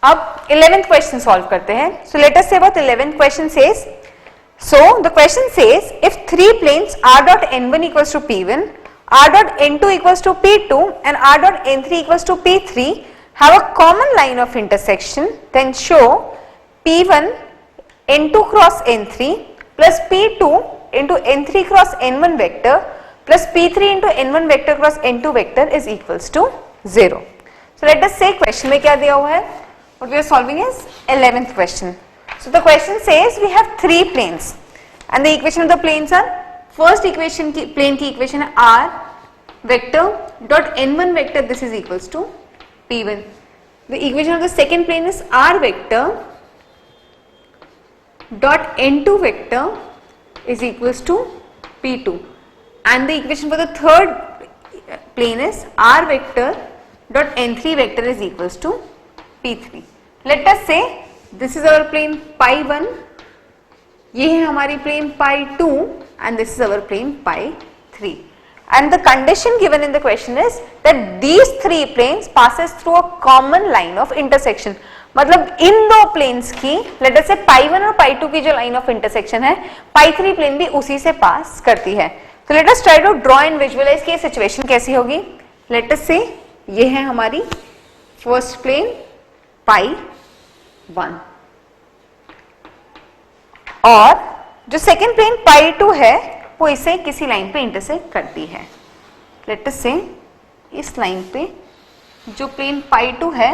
अब 11th question solve करते हैं. So let us say about 11th question says, so the question says if three planes r dot n1 equals to p1, r dot n2 equals to p2 and r dot n3 equals to p3 have a common line of intersection, then show p1 n2 cross n3 plus p2 into n3 cross n1 vector plus p3 into n1 vector cross n2 vector is equals to 0. So let us say question में क्या दिया हुआ है. What we are solving is 11th question. So the question says we have three planes and the equation of the planes are, first equation की plane की equation है r vector dot n1 vector, this is equals to p1. The equation of the second plane is r vector dot n2 vector is equals to p2 and the equation for the third plane is r vector dot n3 vector is equals to p3. Let us say this is our plane pi 1, ये है हमारी plane pi 2 and this is our plane pi 3 and the condition given in the question is that these three planes passes through a common line of intersection. मतलब इन दो planes की let us say pi 1 और pi 2 की जो line of intersection है pi 3 plane भी उसी से pass करती है. So let us try to draw and visualize कि ये situation कैसी होगी. Let us say ये है हमारी first plane pi 1 और जो सेकेंड प्लेन पाई 2 है वो इसे किसी लाइन पे इंटरसेक्ट करती है. लेट अस से इस लाइन पे जो प्लेन पाई 2 है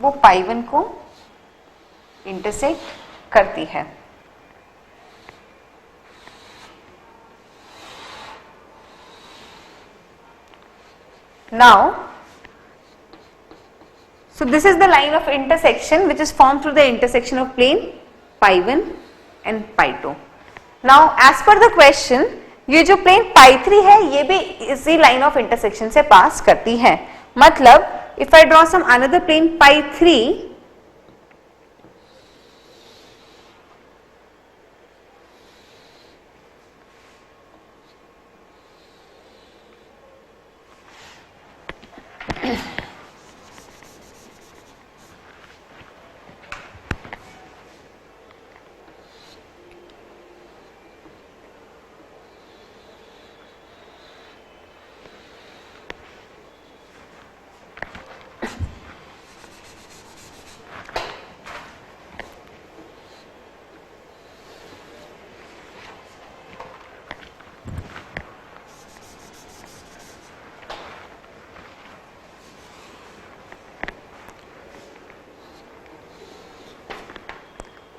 वो पाई 1 को इंटरसेक्ट करती है. Now so this is the line of intersection which is formed through the intersection of plane pi 1 and pi 2. Now as per the question ये जो plane pi 3 है ये भी इसी line of intersection से pass करती है. मतलब if I draw some another plane pi 3,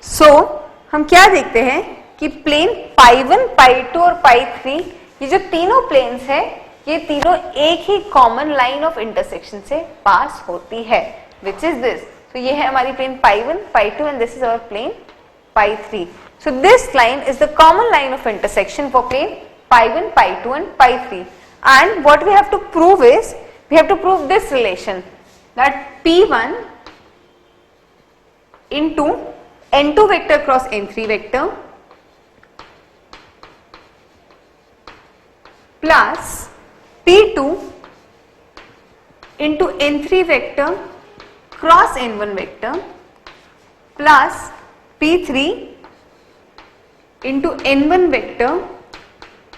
सो हम क्या देखते हैं कि प्लेन पाई 1, पाई 2 और पाई 3 ये जो तीनों प्लेन्स है ये तीनों एक ही कॉमन लाइन ऑफ इंटरसेक्शन से पास होती है विच इज दिस. तो ये है हमारी plane pi 1, pi 2 and this is our plane pi 3. So this line is the common line of intersection for plane pi 1, pi 2 and pi 3. And what we have to prove is we have to prove this relation that p1 into n2 vector cross n3 vector plus p2 into n3 vector cross n1 vector plus p3 into n1 vector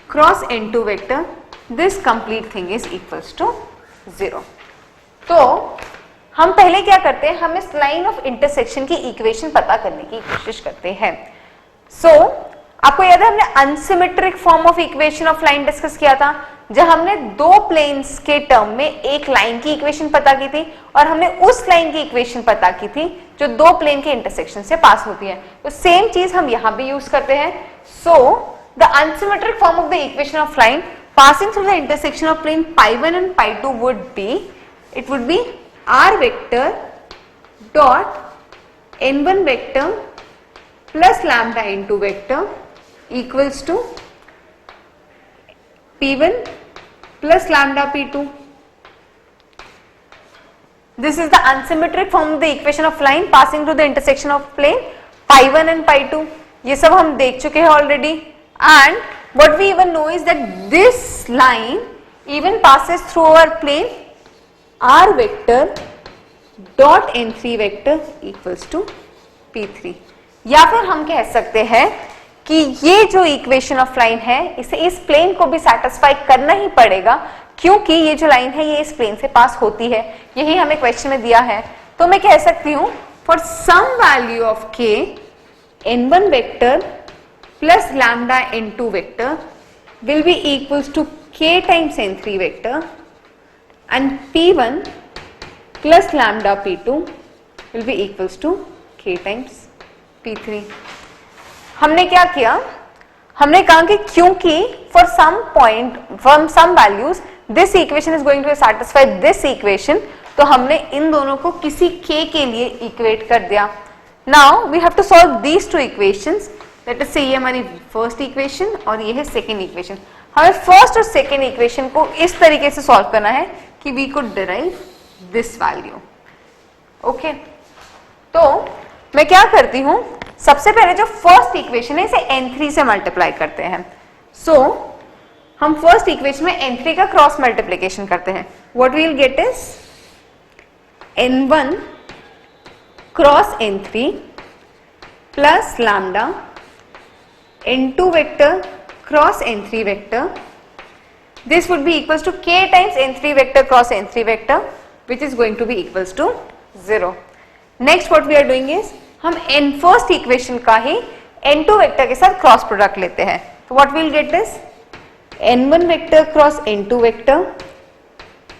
cross n2 vector, this complete thing is equals to 0. तो हम पहले क्या करते हैं, हम इस line of intersection की equation पता करने की कोशिश करते हैं. सो आपको याद है हमने unsymmetric form of equation of line discuss किया था जब हमने दो प्लेन्स के टर्म में एक लाइन की इक्वेशन पता की थी और हमने उस लाइन की इक्वेशन पता की थी जो दो प्लेन के इंटरसेक्शन से पास होती है. तो सेम चीज हम यहां भी यूज करते हैं. So the unsymmetric form of the equation of line passing through the intersection of plane pi 1 and pi 2 would be, it would be r vector dot n1 vector plus lambda n2 vector equals to p1 plus lambda p2. This is the unsymmetric form of the equation of line passing through the intersection of plane pi 1 and pi 2. ये सब हम देख चुके हैं already. And what we even know is that this line even passes through our plane r vector dot n3 vector equals to p3। या फिर हम कह सकते हैं कि ये जो इक्वेशन ऑफ लाइन है इसे इस प्लेन को भी सेटिस्फाई करना ही पड़ेगा, क्योंकि ये जो लाइन है ये इस प्लेन से पास होती है, यही हमें क्वेश्चन में दिया है। तो मैं कह सकती हूं for some value of k n1 vector plus lambda n2 vector will be equals to k times n3 vector and p1 plus lambda p2 will be equals to k times p3। हमने क्या किया, हमने कहा कि क्योंकि for some point from some values this equation is going to satisfy this equation, तो हमने इन दोनों को किसी k के लिए इक्वेट कर दिया। Now we have to solve these two equations। Let us से ये हमारी फर्स्ट इक्वेशन और ये है सेकेंड इक्वेशन। हमें फर्स्ट और सेकेंड इक्वेशन को इस तरीके से सॉल्व करना है कि we could derive this value. Okay, तो मैं क्या करती हूं, सबसे पहले जो फर्स्ट इक्वेशन है इसे n3 से मल्टीप्लाई करते हैं। सो हम फर्स्ट इक्वेशन में n3 का क्रॉस मल्टीप्लीकेशन करते हैं। What we will get is n1 cross n3 plus lambda n2 vector cross n3 vector, this would be equals to k times n3 vector cross n3 vector, which is going to be equals to 0। next what we are doing is हम n first equation का ही n2 vector के साथ cross product लेते हैं। तो what we will get is n1 vector cross n2 vector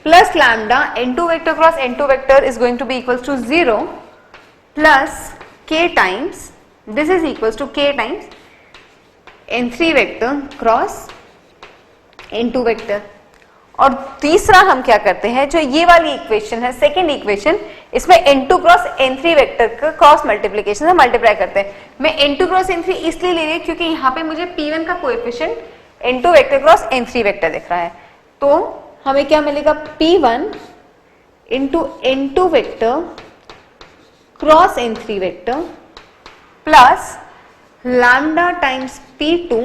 plus lambda n2 vector cross n2 vector is going to be equals to 0 plus k times, this is equals to k times n3 vector cross n2 vector. और तीसरा हम क्या करते हैं, जो ये वाली equation है सेकेंड इक्वेशन, इसमें n2 क्रॉस n3 वेक्टर का क्रॉस मल्टीप्लीकेशन से मल्टीप्लाई करते हैं। मैं n2 क्रॉस n3 इसलिए ले रही हूं क्योंकि यहाँ पे मुझे p1 का coefficient n2 vector cross n3 vector दिख रहा है। तो हमें क्या मिलेगा, p1 into n2 vector cross n3 vector plus lambda times p2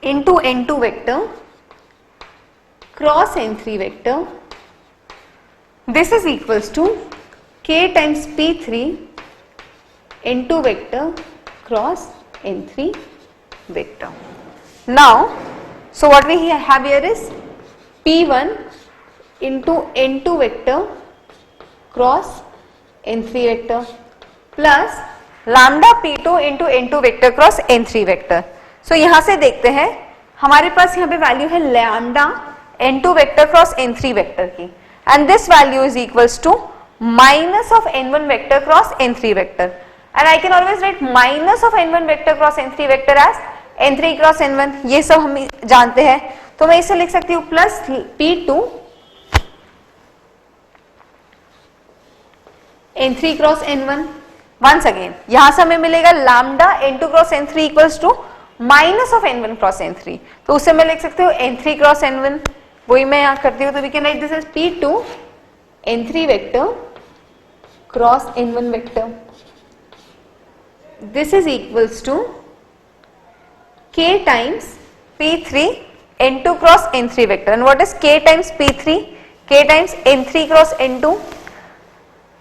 into n2 vector cross n3 vector, this is equals to k times p3 n2 vector cross n3 vector। now so what we have here is p1 into n2 vector cross n3 vector plus lambda p2 into n2 vector cross n3 vector. So यहां से देखते हैं हमारे पास यहाँ पे value है lambda n2 vector cross n3 vector की, and this value is equals to minus of n1 vector cross n3 vector, and I can always write minus of n1 vector cross n3 vector as n3 cross n1, ये सब हम जानते हैं। तो मैं इसे लिख सकती हूँ plus p2 n3 cross n1। Once again यहां से हमें मिलेगा lambda n2 cross n3 equals to minus of n1 cross n3, तो उसे मैं लिख सकती हूँ n3 क्रॉस n1, वही मैं यहां करती हूँ। तो we can write this as p2 n3 vector cross n1 vector, this is equals to k times p3 n2 cross n3 vector. And what is k times p3, k times n3 cross n2,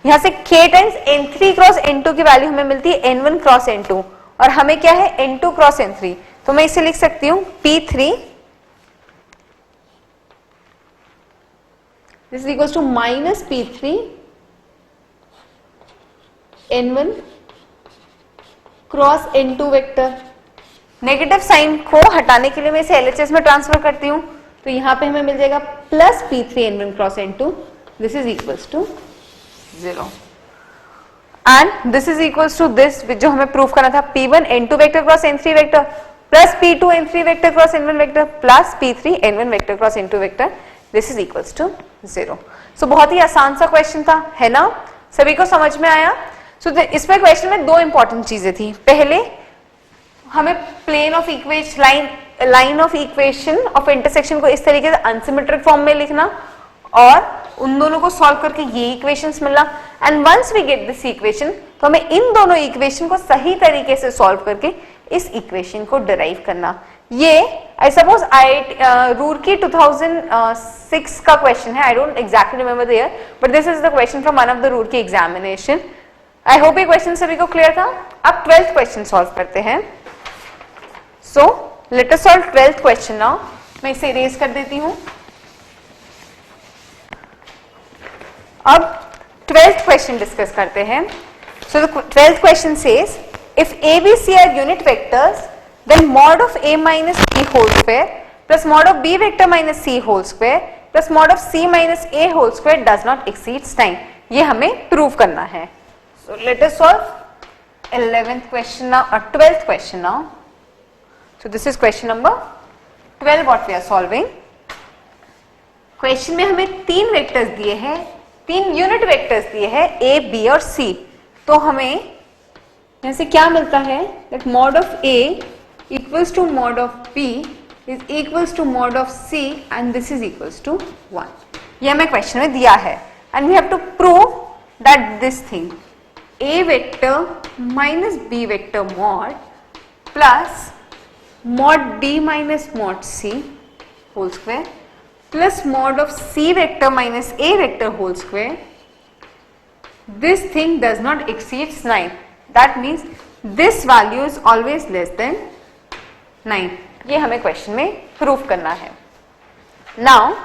यहां से k times n3 cross n2 की value हमें मिलती है n1 cross n2, और हमें क्या है n2 क्रॉस n3, तो मैं इसे लिख सकती हूं p3 this is equals to minus p3 n1 cross n2 vector. Negative sign को हटाने के लिए मैं इसे LHS में ट्रांसफर करती हूं, तो यहां पे हमें मिल जाएगा plus p3 n1 cross n2, this is equals to 0, and this is equals to this जो हमें प्रूफ करना था p1 n2 vector cross n3 vector plus p2 n3 vector cross n1 vector plus p3 n1 vector cross n2 vector, this is equals to 0। So बहुत ही आसान सा question था, है ना, सभी को समझ में आया। सो इसमें क्वेश्चन में दो इंपॉर्टेंट चीजें थी, पहले हमें plane of equation line of equation of intersection को इस तरीके से अनसिमेट्रिक फॉर्म में लिखना और उन दोनों को सॉल्व करके ये इक्वेशंस मिलना, and once we get this equation तो हमें इन दोनों इक्वेशन को सही तरीके से सॉल्व करके इस इक्वेशन को डिराइव करना। ये आई सपोज रूरकी 2006 का क्वेश्चन है, I don't exactly remember the year, but this is the question from one of the Roorkee examination. I hope ये क्वेश्चन सभी को क्लियर था. अब 12th क्वेश्चन सॉल्व करते हैं. So let us solve 12th question now. मैं इसे इरेज कर देती हूं. अब 12th क्वेश्चन डिस्कस करते हैं. So the 12th question says if A, B, C are unit vectors, then mod of A minus B whole square plus mod of B vector minus C whole square plus mod of C minus A whole square does not exceed 9. ये हमें prove करना है. So let us solve 11th question now, 12th question now. So this is question number 12 what we are solving. Question में हमें 3 vectors दिए हैं, 3 unit vectors दिए हैं A, B और C. तो हमें यहाँ से क्या मिलता है, that mod of A equals to mod of B is equals to mod of C and this is equals to 1. ये हमें क्वेश्चन में दिया है and we have to prove that this thing A vector minus B vector mod plus mod B minus mod C whole square plus mod of C vector minus A vector whole square, this thing does not exceed 9. That means this value is always less than 9. ये हमें question में proof करना है. Now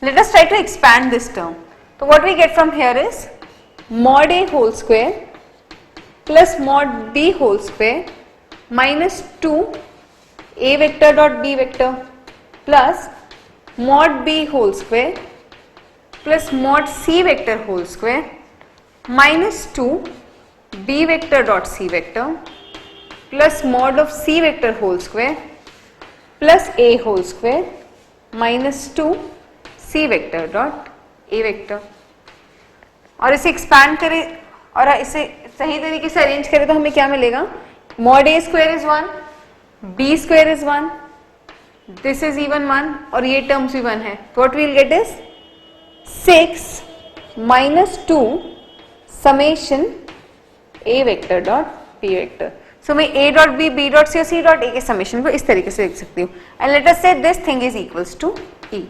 let us try to expand this term. So what we get from here is mod A whole square plus mod B whole square minus 2 A vector dot B vector plus mod B whole square plus mod C vector whole square minus 2 B vector dot C vector plus mod of C vector whole square plus A whole square minus 2 C vector dot A vector. और इसे expand करें और इसे सही तरीके से arrange करें तो हमें क्या मिलेगा, mod A square is 1, B square is 1, this is even 1 और ये terms भी 1 है. What we will get is 6 minus 2 summation A vector dot B vector. So मैं A dot B, B dot C और C dot A के summation को इस तरीके से लिख सकती हूँ. And let us say this thing is equals to E.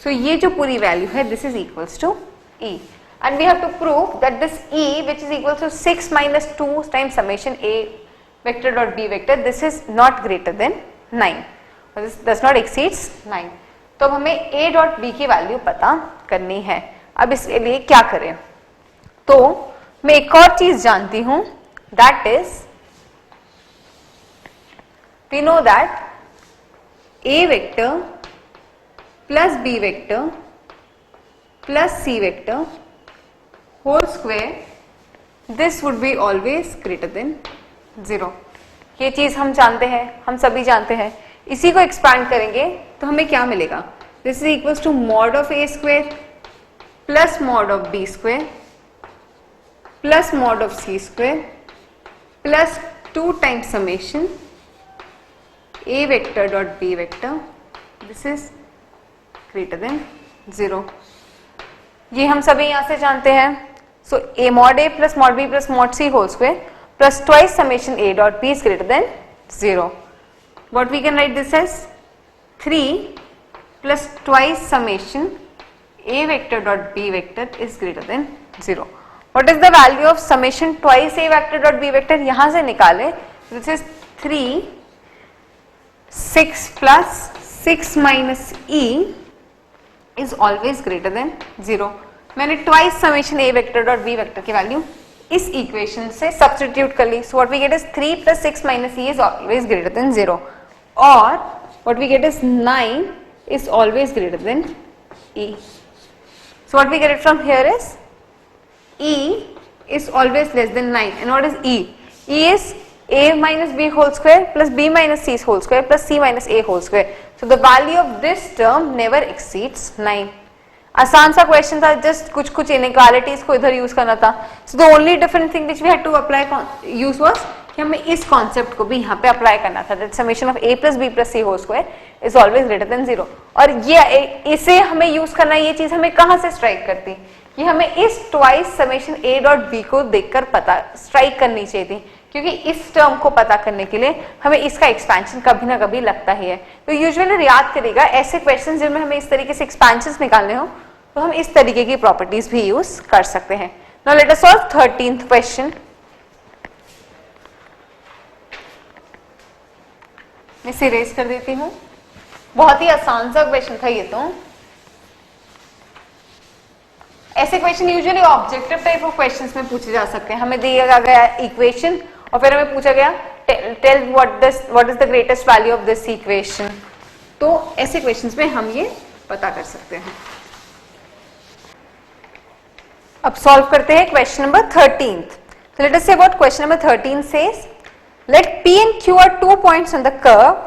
So ये जो पूरी वैल्यू है this is equals to E. And we have to prove that this E which is equals to 6 minus 2 times summation A vector dot B vector, this is not greater than 9. Or this does not exceeds 9. तो अब हमें A dot B की value पता करनी है. अब इसके लिए क्या करें, तो मैं एक और चीज जानती हूं, that is we know that A vector plus B vector plus C vector whole square this would be always greater than 0. ये चीज हम जानते हैं, हम सभी जानते हैं. इसी को एक्सपैंड करेंगे तो हमें क्या मिलेगा, this is equals to mod of A square plus mod of B square plus mod of C square plus 2 times summation A vector dot B vector, this is greater than 0. ये हम सभी यहाँ से जानते हैं. So A mod A plus mod B plus mod C whole square plus twice summation A dot B is greater than 0. What we can write this as 3 plus twice summation A vector dot B vector is greater than 0. What is the value of summation twice A vector dot B vector, यहां से निकाले. This is 3 6 plus 6 minus E is always greater than 0. मैंने twice summation A vector dot B vector की value इस equation से substitute कर ली. So what we get is 3 plus 6 minus E is always greater than 0. और what we get is 9 is always greater than E. So what we get it from here is E is always less than 9. And what is E? E is A minus B whole square plus B minus C whole square plus C minus A whole square. So the value of this term never exceeds 9. आसान सा question था, just कुछ कुछ inequalities को इधर use करना था. So the only different thing which we had to apply use was कि हमें इस कॉन्सेप्ट को भी यहाँ पे अप्लाई करना था, that summation of A plus B plus C whole square is always greater than 0. और ये इसे हमें यूज करना, ये चीज हमें कहाँ से स्ट्राइक करती, ये हमें इस twice summation A dot B को देखकर पता स्ट्राइक करनी चाहिए थी क्योंकि इस टर्म को पता करने के लिए हमें इसका एक्सपेंशन कभी ना कभी लगता ही है। तो यूजुअली याद करिएगा ऐसे क्वेश्चन जिनमें हमें इस तरीके से एक्सपेंशन निकालने हो तो हम इस तरीके की प्रॉपर्टीज भी यूज कर सकते हैं। Now let us solve 13th question. मैं इसे इरेज कर देती हूँ। बहुत ही आसान सा क्वेश्चन था ये तो। ऐसे question usually objective type of questions में पूछे जा सकते हैं। हमें दिया गया इक्वेशन और फिर हमें पूछा गया tell what is the greatest value of this equation. तो ऐसे क्वेश्चंस में हम ये पता कर सकते हैं। अब सॉल्व करते हैं question number 13th। So let us say what question number 13 says. Let P and Q are 2 points on the curve.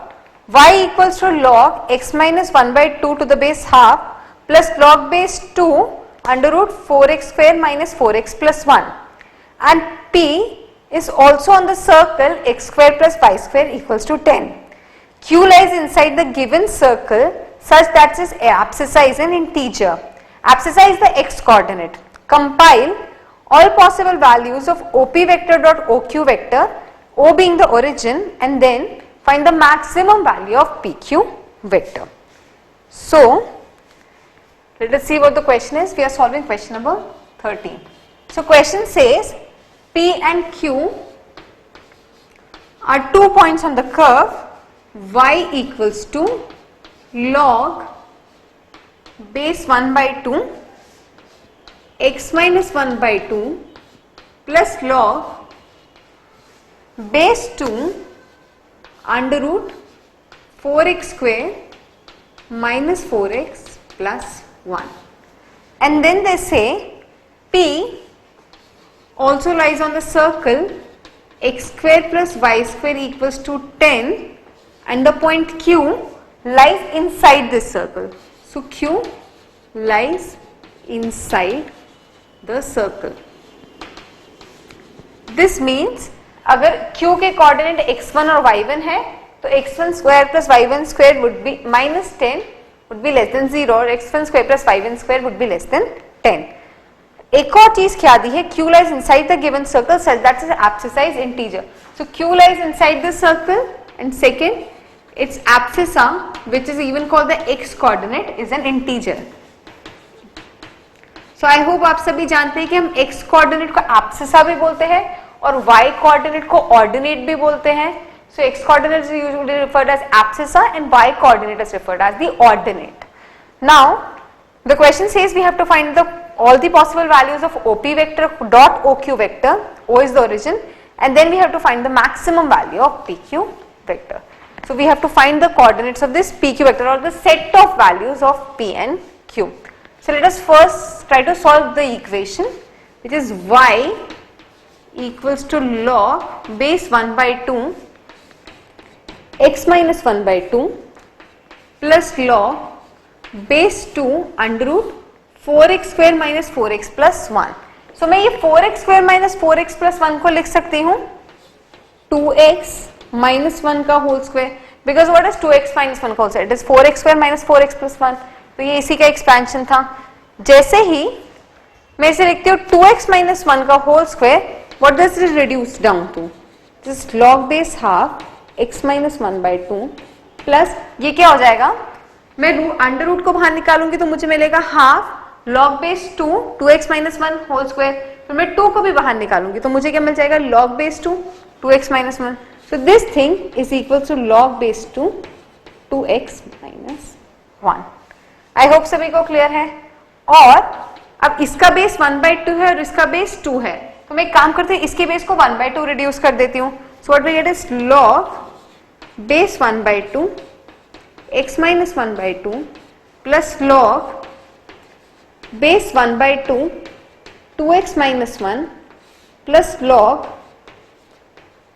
Y equals to log x minus 1 by 2 to the base half plus log base 2 under root 4x square minus 4x plus 1. And P is also on the circle x square plus y square equals to 10. Q lies inside the given circle such that its abscissa is an integer. Abscissa is the x coordinate. Compile all possible values of OP vector dot OQ vector, O being the origin, and then find the maximum value of PQ vector. So, let us see what the question is. We are solving question number 13. So, question says P and Q are 2 points on the curve. Y equals to log base 1 by 2 x minus 1 by 2 plus log base 2 under root 4x square minus 4x plus 1. And then they say P also lies on the circle x square plus y square equals to 10 and the point Q lies inside this circle. So Q lies inside the circle. This means अगर Q के coordinate x1 और y1 है तो x1 square plus y1 square would be minus 10 would be less than 0 और x1 square plus y1 square would be less than 10. एक और चीज क्या दी है, Q lies inside the given circle such that its abscissa is integer. So Q lies inside the circle and second its abscissa which is even called the x coordinate is an integer. So I hope आप सभी जानते हैं कि हम x coordinate को abscissa भी बोलते हैं और y कोऑर्डिनेट को ऑर्डिनेट भी बोलते हैं. So x coordinate is usually referred as abscissa and y coordinate is referred as the ordinate. Now the question says we have to find all the possible values of OP vector dot OQ vector. O is the origin, and then we have to find the maximum value of PQ vector. So we have to find the coordinates of this PQ vector or the set of values of P and Q. So let us first try to solve the equation which is y equals to log base 1 by 2 x minus 1 by 2 plus log base 2 under root 4x square minus 4x plus 1. So मैं ये 4x square minus 4x plus 1 को लिख सकती हूँ 2x minus 1 का whole square, because what is 2x minus 1 का whole square? It is 4x square minus 4x plus 1. तो ये इसी का एक्सपेंशन था. जैसे ही मैं इसे लिखती हूँ 2x minus 1 का whole square, what does it reduce down to? Just log base half x minus 1 by 2 plus ये क्या हो जाएगा, मैं अंडर रूट को बाहर निकालूंगी तो मुझे मिलेगा half log base 2 2x minus 1 whole square, फिर मैं 2 को भी बाहर निकालूंगी तो मुझे क्या मिल जाएगा log base 2 2x minus 1. So this thing is equal to log base 2 2x minus 1. I hope सभी को क्लियर है. और अब इसका बेस 1 by 2 है और इसका बेस 2 है तो मैं एक काम करते हैं इसके बेस को 1 by 2 रिड्यूस कर देती हूँ. So what we get is log base 1 by 2 x minus 1 by 2 plus log base 1 by 2 2x minus 1 plus log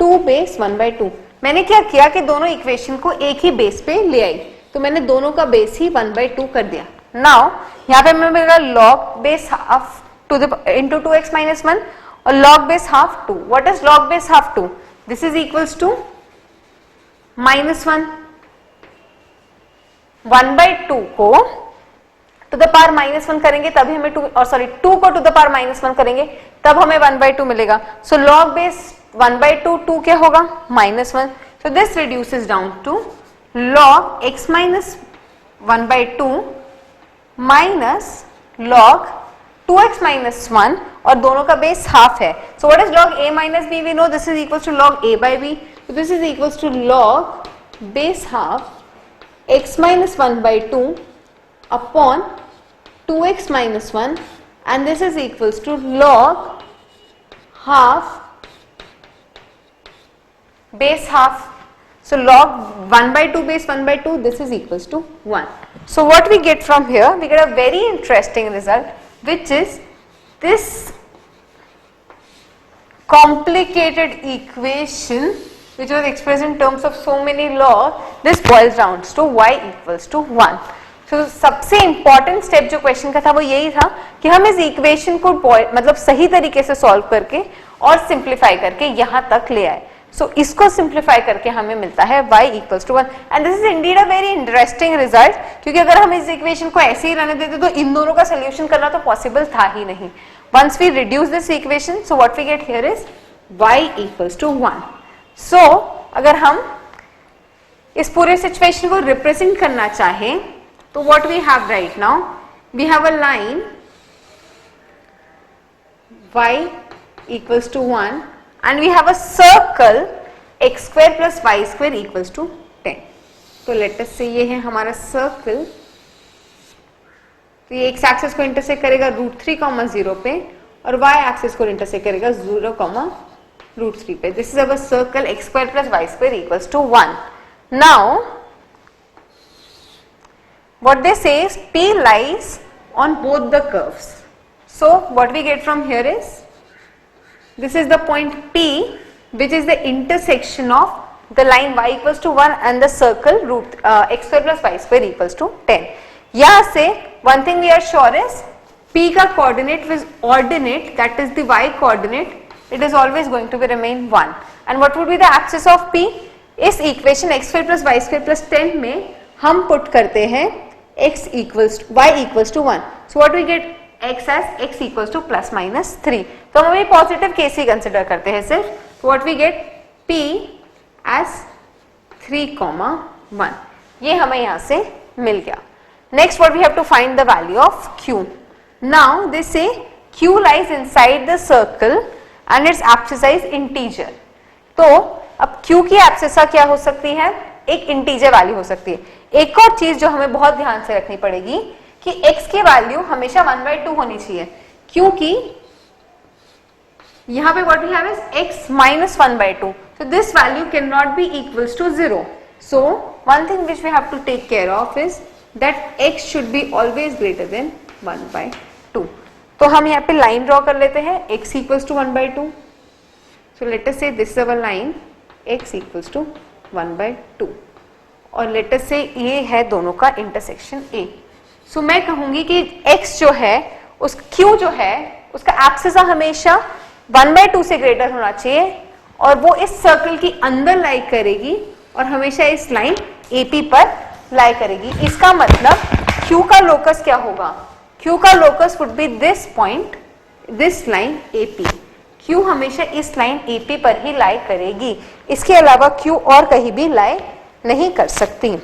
2 base 1 by 2. मैंने क्या किया कि दोनों इक्वेशन को एक ही बेस पे ले आई तो मैंने दोनों का बेस ही 1 by 2 कर दिया. नाउ यहाँ पे मैं मिलेगा log base half to the into 2x minus 1 और log base half 2. What is log base half 2? This is equals to -1. 1 by 2 को टू द पावर -1 करेंगे तभी हमें 2 को टू द पावर -1 करेंगे तब हमें 1 by 2 मिलेगा. सो log बेस 1/2 2 क्या होगा -1, so this reduces down to log x minus 1/2 minus log 2x minus 1 और दोनों का बेस हाफ है. So what is log a minus b? We know this is equals to log a by b. So this is equals to log base half x minus 1/2 upon 2x minus 1 and this is equals to log half base half. So log 1/2 base 1/2, this is equals to 1. So what we get from here, we get a very interesting result, which is this complicated equation which was expressed in terms of so many log, this boils down to y equals to 1. So सबसे important step जो question का था वो यही था कि हम इस इक्वेशन को मतलब सही तरीके से सॉल्व करके और सिंप्लीफाई करके यहाँ तक ले आए. So इसको सिंप्लीफाई करके हमें मिलता है y equals to 1 and this is indeed a very interesting result, क्योंकि अगर हम इस इक्वेशन को ऐसे ही रहने देते तो इन दोनों का सोल्यूशन करना तो पॉसिबल था ही नहीं. Once we reduce this equation, so what we get here is y equals to 1. So अगर हम इस पूरे सिचुएशन को रिप्रेजेंट करना चाहें तो what we have right now, we have a line y equals to 1 and we have a circle x square plus y square equals to 10. तो let us say ये है हमारा सर्कल. तो ये x एक्सिस को इंटरसेक्ट करेगा √3, 0 पे और y एक्सिस को इंटरसेक्ट करेगा 0, √3 पे. This is our circle x square plus y square equals to 1. Now what they say is P lies on both the curves. So what we get from here is, this is the point P which is the intersection of the line y equals to 1 and the circle x square plus y square equals to 10. यहाँ से one thing we are sure is P का coordinate with ordinate, that is the y coordinate, it is always going to be remain 1. And what would be the axis of P? इस equation x square plus y square plus 10 में हम put करते हैं y equals to 1. So what we get x as x equals to plus minus 3. तो हम अभी positive case ही consider करते हैं सिर्फ. What we get P as 3, 1. ये हमें यहाँ से मिल गया. Next what we have to find the value of Q. Now they say Q lies inside the circle and its abscissa is integer. तो अब Q की abscissa क्या हो सकती है? एक इंटीजर वैल्यू हो सकती है. एक और चीज जो हमें बहुत ध्यान से रखनी पड़ेगी कि x की वैल्यू हमेशा 1/2 होनी चाहिए, क्योंकि यहाँ पे what we have is x minus 1/2. So this value cannot be equals to 0. So one thing which we have to take care of is that x should be always greater than 1/2. तो हम यहाँ पे line draw कर लेते हैं x equals to 1/2. So let us say this is our line x equals to 1/2 और let us say ये है दोनों का इंटरसेक्शन A. So मैं कहूंगी कि x जो है उस q जो है उसका एब्सिसा हमेशा 1/2 से ग्रेटर होना चाहिए और वो इस सर्कल की अंदर लाई करेगी और हमेशा इस लाइन AP पर लाई करेगी. इसका मतलब q का लोकस क्या होगा? q का locus would be this point, this line AP. q हमेशा इस लाइन AP पर ही लाई करेगी, इसके अलावा q और कहीं भी लाई नहीं कर सकती.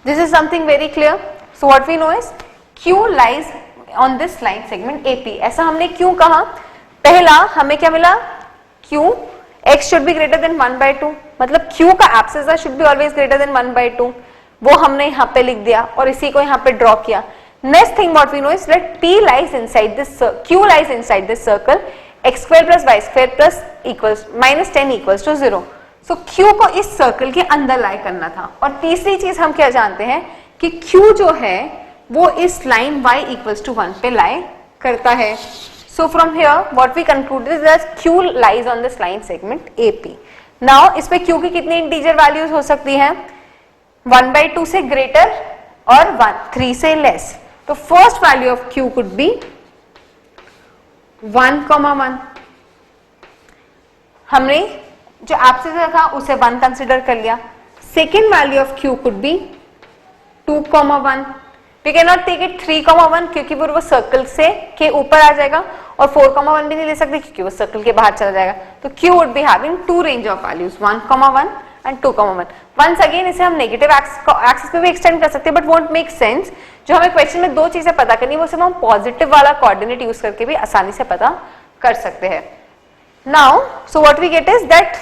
This is something very clear. So what we know is q lies on this line segment AP. ऐसा हमने क्यों कहा? पहला हमें क्या मिला? q x should be greater than 1/2, मतलब q का abscissa should be always greater than 1/2. वो हमने यहाँ पे लिख दिया और इसी को यहाँ पे ड्रॉ किया. Next thing what we know is that P lies inside this, q lies inside this circle x square plus y square plus equals minus 10 equals to 0. So q को इस सर्कल के अंदर लाई करना था. और तीसरी चीज हम क्या जानते हैं कि q जो है वो इस लाइन y equals to 1 पे लाई करता है. So from here what we concluded is that q lies on this line segment AP. Now इस पे q की कितनी इंटीजर वैल्यूज हो सकती हैं? 1/2 से ग्रेटर और 3 से लेस. तो first value of q could be 1, 1. हमने जो एब्सिसा था उसे 1 कंसिडर कर लिया. Second value of q could be 2, 1. We can not take it 3,1 क्योंकि वो सर्कल से के ऊपर आ जाएगा, और 4,1 भी नहीं ले सकते क्योंकि वो सर्कल के बाहर चला जाएगा। तो Q would be having two range of values 1,1 and 2,1। Once again इसे हम नेगेटिव एक्सिस पे भी एक्सटेंड कर सकते हैं, बट वोंट मेक सेंस। जो हमें क्वेश्चन में दो चीजें पता करनी है वो सिर्फ हम पॉजिटिव वाला कोऑर्डिनेट यूज करके भी आसानी से पता कर सकते हैं। Now so what we get is that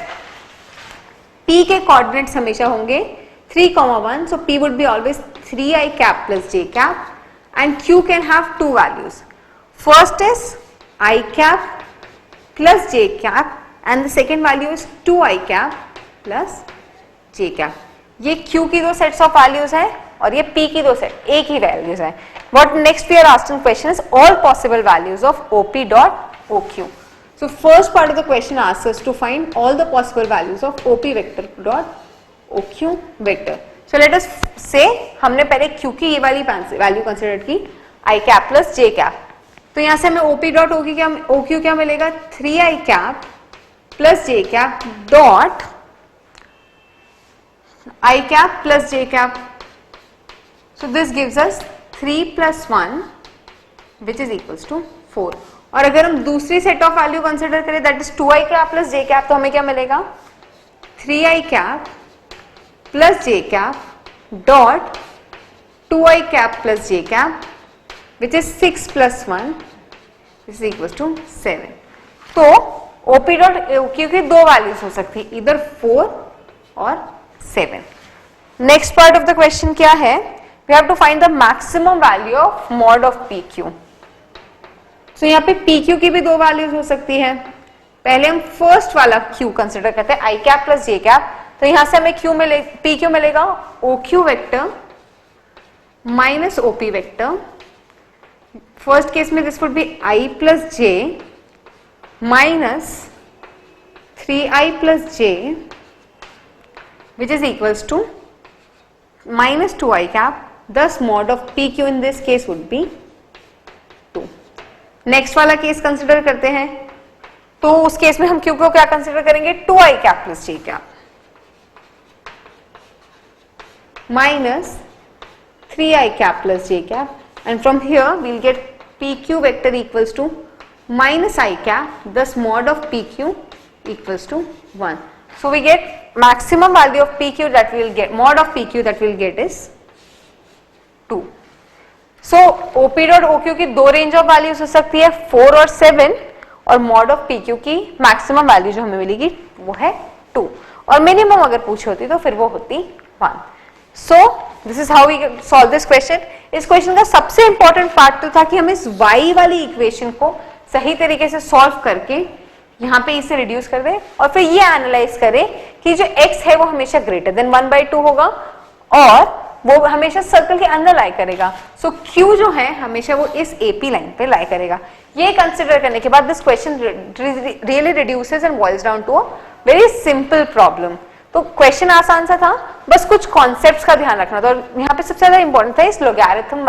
P के कोऑर्डिनेट्स हमेशा होंगे 3,1, so P would be always 3i cap plus j cap, and Q can have two values. First is I cap plus j cap and the second value is 2i cap plus j cap. ये Q की दो sets of values है और ये P की दो set एक ही values है. What next we are asking question is all possible values of OP dot OQ. So first part of the question asks us to find all the possible values of OP vector dot OQ vector. So let us say हमने पहले Q की ये वाली value consider की I cap plus J cap. तो यहाँ से हमें OP dot OQ क्या मिलेगा 3i cap plus J cap dot I cap plus J cap. So this gives us 3 plus 1 which is equals to 4. और अगर हम दूसरी सेट ऑफ वैल्यू कंसिडर करें that is 2i cap plus j cap, तो हमें क्या मिलेगा 3i cap plus j cap dot 2i cap plus j cap which is 6 plus 1 is equals to 7. तो OP dot OQ की दो values हो सकती है, इधर 4 और 7. Next part of the question क्या है, we have to find the maximum value of mod of PQ. तो यहाँ पे PQ की भी दो वैल्यूज हो सकती है. पहले हम फर्स्ट वाला Q कंसिडर करते हैं I cap plus J cap. तो यहां से हमें PQ मिलेगा OQ vector minus OP vector. First case में this would be I plus J minus 3i plus J which is equals to minus 2i cap. Thus mod of PQ in this case would be 2. Next वाला case consider करते हैं. तो उस case में हम Q को क्या consider करेंगे 2i cap plus J cap minus 3i cap plus J cap, and from here we'll get PQ vector equals to minus I cap. Thus mod of PQ equals to 1. So we get maximum value of PQ that we will get, mod of PQ that we will get is 2. So OP dot OQ की दो range of values हो सकती है 4 और 7, और mod of PQ की maximum value जो हमें मिलेगी वो है 2, और मिनिमम अगर पूछी होती तो फिर वो होती 1. So this is how we solve this question. इस क्वेश्चन का सबसे इंपॉर्टेंट पार्ट तो था कि हम इस y वाली इक्वेशन को सही तरीके से सॉल्व करके यहाँ पे इसे रिड्यूस कर दें और फिर ये एनालाइज करें कि जो x है वो हमेशा ग्रेटर देन 1/2 होगा और वो हमेशा सर्कल के अंदर लाई करेगा. सो Q जो है हमेशा वो इस AP लाइन पे लाई करेगा. ये कंसिडर करने के बाद this question really reduces and boils down to a very simple problem. तो क्वेश्चन आसान सा था, बस कुछ कॉन्सेप्ट्स का ध्यान रखना था, और यहाँ पे सबसे ज्यादा इंपॉर्टेंट था इस लोगैरिथम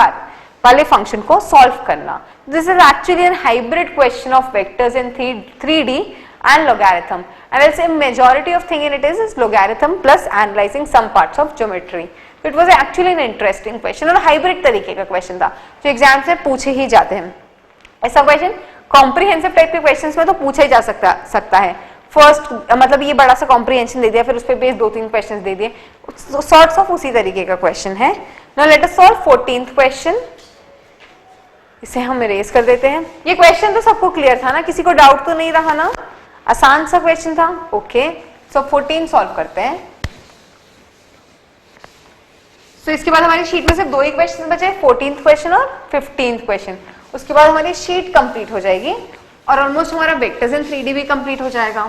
वाले फंक्शन को सॉल्व करना. This is actually an hybrid question of vectors in 3D and logarithm, and I'll say majority of thing in it is logarithm plus analyzing some parts of geometry. So it was actually an interesting question और hybrid तरीके का question था जो exam से पूछे ही जाते हैं. ऐसा क्वेश्चन कॉम्प्रिहेंसिव टाइप के क्वेश्चंस में तो पूछा ही जा सकता है. फर्स्ट मतलब ये बड़ा सा कॉम्प्रिहेंशन दे दिया, फिर उस पे बेस 2-3 क्वेश्चंस दे दिए, सॉर्ट्स ऑफ उसी तरीके का क्वेश्चन है. Now let us solve 14th question. इसे हम इरेज कर देते हैं. ये क्वेश्चन तो सबको क्लियर था ना, किसी को डाउट तो नहीं रहा ना, आसान सा क्वेश्चन था. ओके, सो 14 सॉल्व करते हैं. सो इसके बाद हमारी शीट में सिर्फ 2 ही क्वेश्चन बचे, 14th क्वेश्चन और 15th क्वेश्चन. उसके बाद हमारी शीट कंप्लीट हो जाएगी और ऑलमोस्ट हमारा वेक्टर्स इन 3D भी कंप्लीट हो जाएगा.